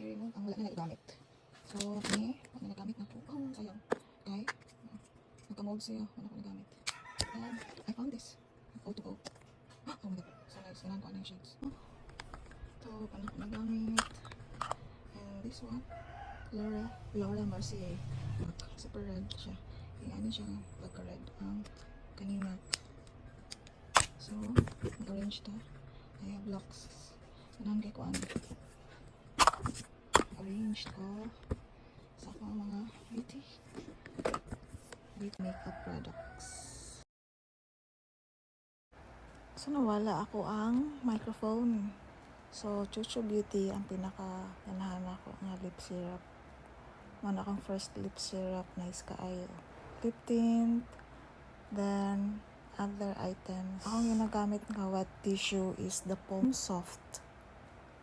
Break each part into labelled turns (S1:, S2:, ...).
S1: i-remove ang wala na nagagamit. So, ini, wala na nagamit na po. Oh, sayang. Okay. Nagka-mold siya. Wala ko nagamit. And I found this. Go to go. Oh my god. So nice. Kailangan ko ano yung shades. Ito, wala ko nagamit. And this one, Laura Mercier. Super red siya. Ano siya, pagka-red ang kanina. So, nag-arrange to. I have blocks. Kailangan kay ko ano. Arrange ko sa akong mga beauty makeup products. So, nawala ako ang microphone. So, Chuchu Beauty ang pinaka-ganahan ako nga lip syrup. Mana akong first lip syrup, nice kaayo. Lip tint, then other items. Akong ginagamit nga wet tissue is the Palm Soft.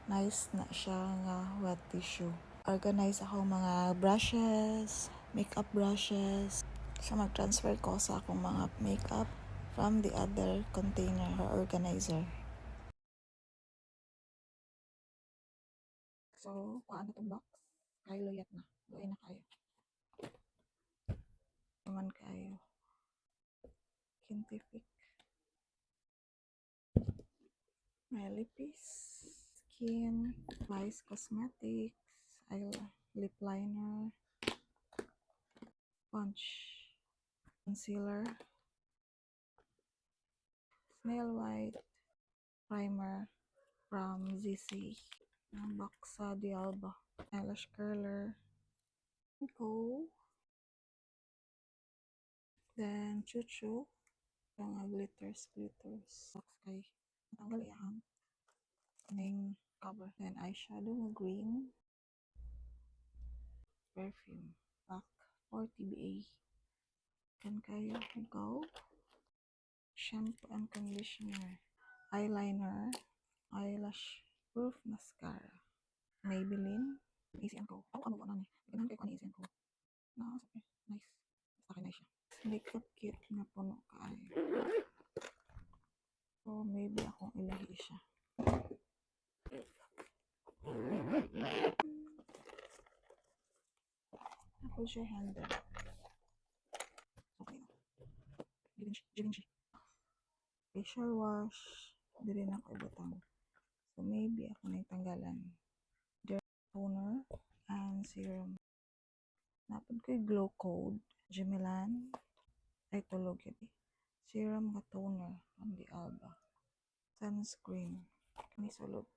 S1: Nice na siya nga wet tissue. Organize ako mga brushes, makeup brushes. So, mag-transfer ko sa akong mga makeup from the other container or organizer. So, paano itong box? Kayo loyat na. Loy na kayo. Naman kayo. Kintific. My lippies. Skin. Vice Cosmetics. Lip liner. Sponge. Concealer. Snail White. Primer from ZC. Boxa de Alba. Eyelash curler. Go. Then Chuchu. Mga glitters. Box kay. Matanggal iyang. Name cover. Then eyeshadow na green. Perfume. Black or TBA. Can kayo go. Shampoo and conditioner. Eyeliner. Eyelash proof mascara. Maybelline. Easy and go. Ano ba na ni? Ganun kayo kung Easy and go. No, okay. Nice. Basta kayo na siya. Makeup kit na puno kayo. So, maybe akong ilahi siya. Ako siya handle. Okay na. Givenchy. Facial wash. Hindi rin ako ibutang. So, maybe ako na itanggalan. Toner and serum. Napod ko yung Glow Code. Gemelan. Ay, tulog yun. Serum nga toner from the Alba. Sunscreen. Kani sulod.